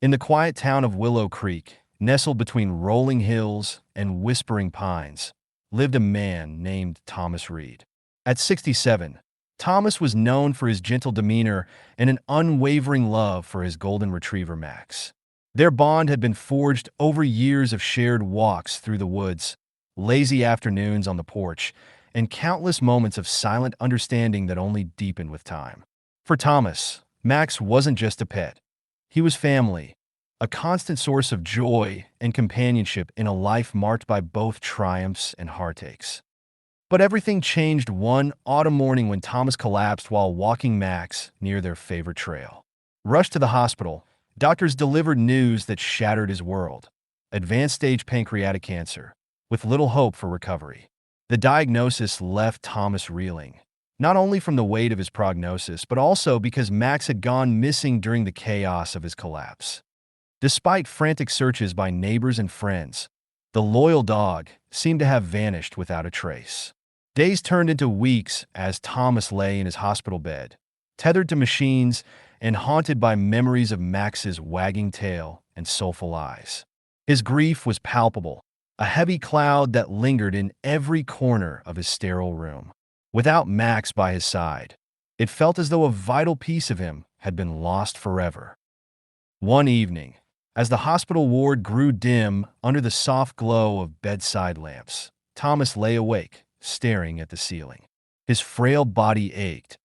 In the quiet town of Willow Creek, nestled between rolling hills and whispering pines, lived a man named Thomas Reed. At 67, Thomas was known for his gentle demeanor and an unwavering love for his golden retriever Max. Their bond had been forged over years of shared walks through the woods, lazy afternoons on the porch, and countless moments of silent understanding that only deepened with time. For Thomas, Max wasn't just a pet. He was family, a constant source of joy and companionship in a life marked by both triumphs and heartaches. But everything changed one autumn morning when Thomas collapsed while walking Max near their favorite trail. Rushed to the hospital, doctors delivered news that shattered his world: advanced stage pancreatic cancer, with little hope for recovery. The diagnosis left Thomas reeling, not only from the weight of his prognosis, but also because Max had gone missing during the chaos of his collapse. Despite frantic searches by neighbors and friends, the loyal dog seemed to have vanished without a trace. Days turned into weeks as Thomas lay in his hospital bed, tethered to machines and haunted by memories of Max's wagging tail and soulful eyes. His grief was palpable, a heavy cloud that lingered in every corner of his sterile room. Without Max by his side, it felt as though a vital piece of him had been lost forever. One evening, as the hospital ward grew dim under the soft glow of bedside lamps, Thomas lay awake, staring at the ceiling. His frail body ached,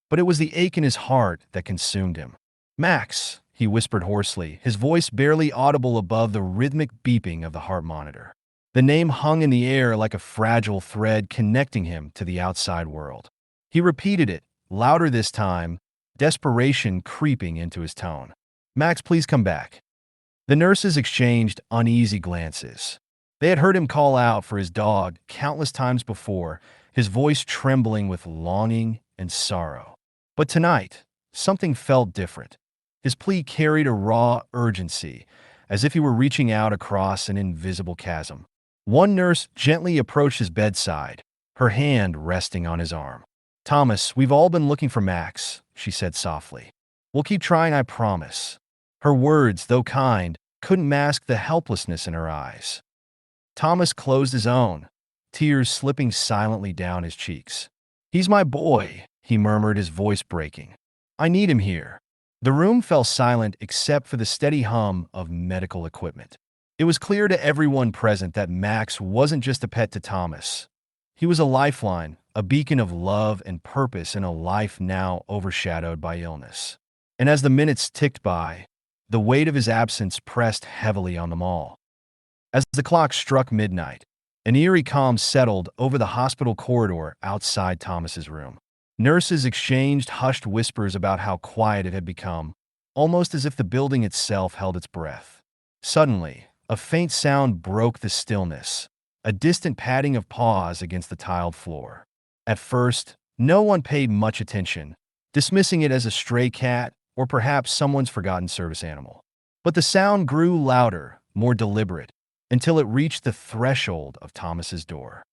but it was the ache in his heart that consumed him. "Max," he whispered hoarsely, his voice barely audible above the rhythmic beeping of the heart monitor. The name hung in the air like a fragile thread connecting him to the outside world. He repeated it, louder this time, desperation creeping into his tone. "Max, please come back." The nurses exchanged uneasy glances. They had heard him call out for his dog countless times before, his voice trembling with longing and sorrow. But tonight, something felt different. His plea carried a raw urgency, as if he were reaching out across an invisible chasm. One nurse gently approached his bedside, her hand resting on his arm. "Thomas, we've all been looking for Max," she said softly. "We'll keep trying, I promise." Her words, though kind, couldn't mask the helplessness in her eyes. Thomas closed his own, tears slipping silently down his cheeks. "He's my boy," he murmured, his voice breaking. "I need him here." The room fell silent except for the steady hum of medical equipment. It was clear to everyone present that Max wasn't just a pet to Thomas. He was a lifeline, a beacon of love and purpose in a life now overshadowed by illness. And as the minutes ticked by, the weight of his absence pressed heavily on them all. As the clock struck midnight, an eerie calm settled over the hospital corridor outside Thomas's room. Nurses exchanged hushed whispers about how quiet it had become, almost as if the building itself held its breath. Suddenly, a faint sound broke the stillness, a distant padding of paws against the tiled floor. At first, no one paid much attention, dismissing it as a stray cat or perhaps someone's forgotten service animal. But the sound grew louder, more deliberate, until it reached the threshold of Thomas's door.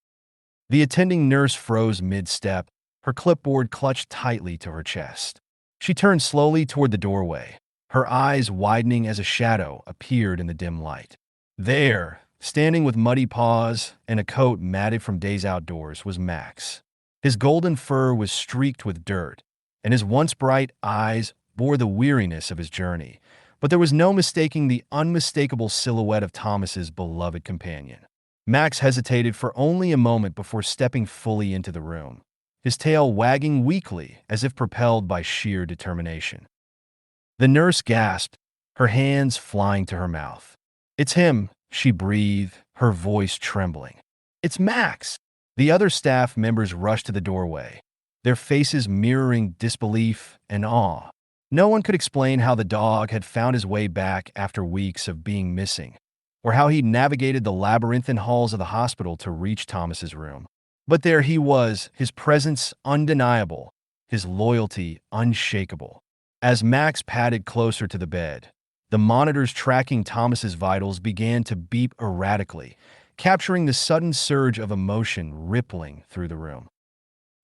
The attending nurse froze mid-step, her clipboard clutched tightly to her chest. She turned slowly toward the doorway, her eyes widening as a shadow appeared in the dim light. There, standing with muddy paws and a coat matted from days outdoors, was Max. His golden fur was streaked with dirt, and his once bright eyes bore the weariness of his journey, but there was no mistaking the unmistakable silhouette of Thomas's beloved companion. Max hesitated for only a moment before stepping fully into the room, his tail wagging weakly as if propelled by sheer determination. The nurse gasped, her hands flying to her mouth. "It's him," she breathed, her voice trembling. "It's Max!" The other staff members rushed to the doorway, their faces mirroring disbelief and awe. No one could explain how the dog had found his way back after weeks of being missing, or how he'd navigated the labyrinthine halls of the hospital to reach Thomas's room. But there he was, his presence undeniable, his loyalty unshakable. As Max padded closer to the bed, the monitors tracking Thomas's vitals began to beep erratically, capturing the sudden surge of emotion rippling through the room.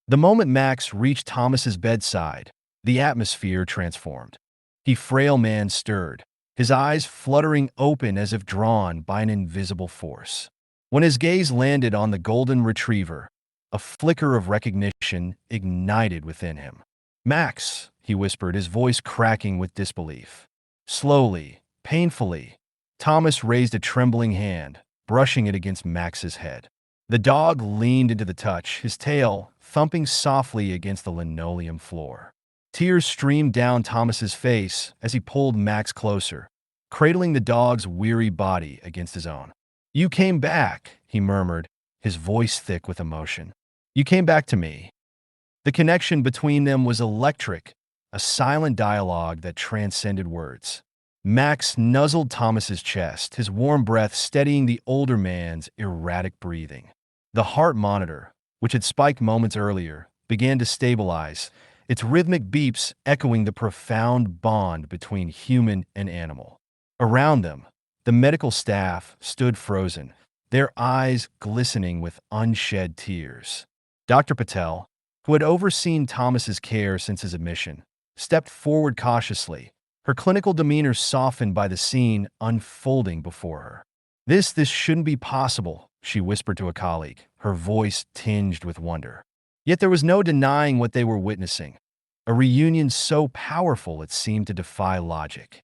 The moment Max reached Thomas's bedside, the atmosphere transformed. The frail man stirred, his eyes fluttering open as if drawn by an invisible force. When his gaze landed on the golden retriever, a flicker of recognition ignited within him. "Max," he whispered, his voice cracking with disbelief. Slowly, painfully, Thomas raised a trembling hand, brushing it against Max's head. The dog leaned into the touch, his tail thumping softly against the linoleum floor. Tears streamed down Thomas's face as he pulled Max closer, cradling the dog's weary body against his own. "You came back," he murmured, his voice thick with emotion. "You came back to me." The connection between them was electric, a silent dialogue that transcended words. Max nuzzled Thomas's chest, his warm breath steadying the older man's erratic breathing. The heart monitor, which had spiked moments earlier, began to stabilize, its rhythmic beeps echoing the profound bond between human and animal. Around them, the medical staff stood frozen, their eyes glistening with unshed tears. Dr. Patel, who had overseen Thomas's care since his admission, stepped forward cautiously, her clinical demeanor softened by the scene unfolding before her. This shouldn't be possible," she whispered to a colleague, her voice tinged with wonder. Yet there was no denying what they were witnessing, a reunion so powerful it seemed to defy logic.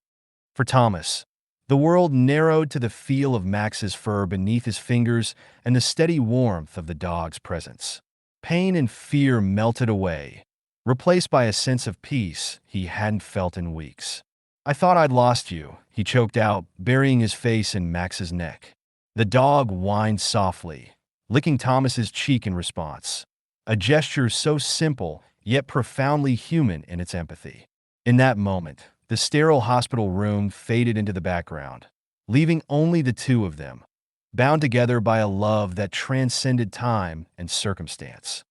For Thomas, the world narrowed to the feel of Max's fur beneath his fingers and the steady warmth of the dog's presence. Pain and fear melted away, replaced by a sense of peace he hadn't felt in weeks. "I thought I'd lost you," he choked out, burying his face in Max's neck. The dog whined softly, licking Thomas's cheek in response, a gesture so simple yet profoundly human in its empathy. In that moment, the sterile hospital room faded into the background, leaving only the two of them, bound together by a love that transcended time and circumstance.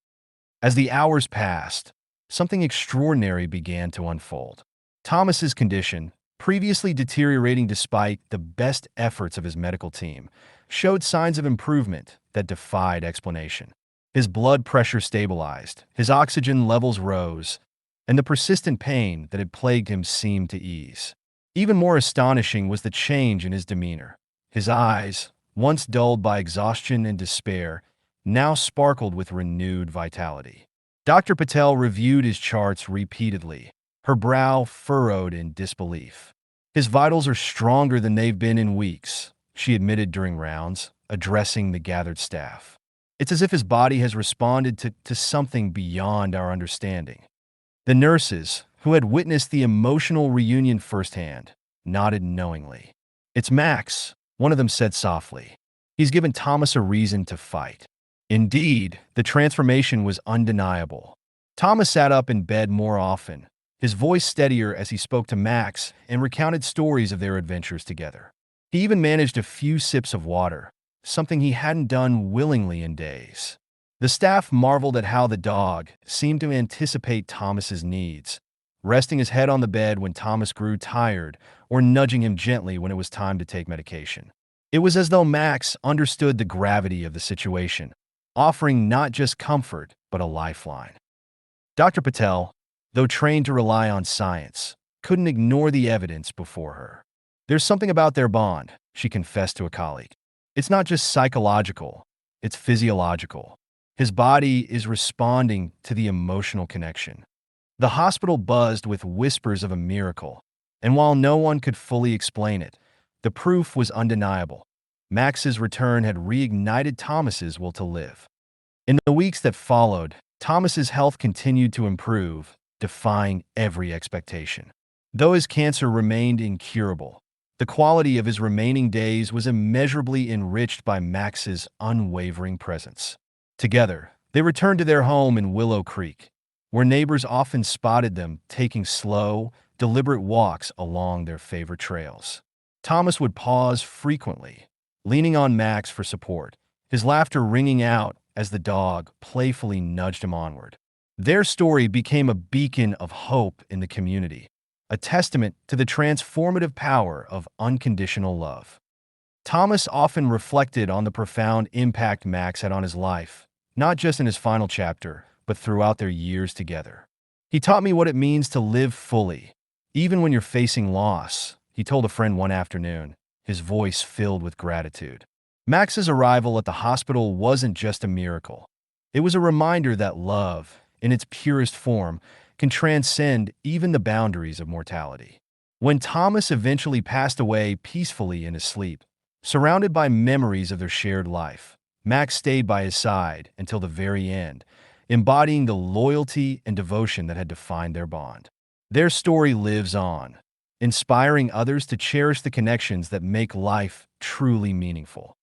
As the hours passed, something extraordinary began to unfold. Thomas's condition, previously deteriorating despite the best efforts of his medical team, showed signs of improvement that defied explanation. His blood pressure stabilized, his oxygen levels rose, and the persistent pain that had plagued him seemed to ease. Even more astonishing was the change in his demeanor. His eyes, once dulled by exhaustion and despair, now sparkled with renewed vitality. Dr. Patel reviewed his charts repeatedly, her brow furrowed in disbelief. "His vitals are stronger than they've been in weeks," she admitted during rounds, addressing the gathered staff. "It's as if his body has responded to something beyond our understanding." The nurses, who had witnessed the emotional reunion firsthand, nodded knowingly. "It's Max," one of them said softly. "He's given Thomas a reason to fight." Indeed, the transformation was undeniable. Thomas sat up in bed more often, his voice steadier as he spoke to Max and recounted stories of their adventures together. He even managed a few sips of water, something he hadn't done willingly in days. The staff marveled at how the dog seemed to anticipate Thomas's needs, resting his head on the bed when Thomas grew tired or nudging him gently when it was time to take medication. It was as though Max understood the gravity of the situation, offering not just comfort, but a lifeline. Dr. Patel, though trained to rely on science, couldn't ignore the evidence before her. "There's something about their bond," she confessed to a colleague. "It's not just psychological, it's physiological. His body is responding to the emotional connection." The hospital buzzed with whispers of a miracle, and while no one could fully explain it, the proof was undeniable. Max's return had reignited Thomas's will to live. In the weeks that followed, Thomas's health continued to improve, defying every expectation. Though his cancer remained incurable, the quality of his remaining days was immeasurably enriched by Max's unwavering presence. Together, they returned to their home in Willow Creek, where neighbors often spotted them taking slow, deliberate walks along their favorite trails. Thomas would pause frequently, leaning on Max for support, his laughter ringing out as the dog playfully nudged him onward. Their story became a beacon of hope in the community, a testament to the transformative power of unconditional love. Thomas often reflected on the profound impact Max had on his life, not just in his final chapter, but throughout their years together. "He taught me what it means to live fully, even when you're facing loss," he told a friend one afternoon, his voice filled with gratitude. Max's arrival at the hospital wasn't just a miracle. It was a reminder that love, in its purest form, can transcend even the boundaries of mortality. When Thomas eventually passed away peacefully in his sleep, surrounded by memories of their shared life, Max stayed by his side until the very end, embodying the loyalty and devotion that had defined their bond. Their story lives on, inspiring others to cherish the connections that make life truly meaningful.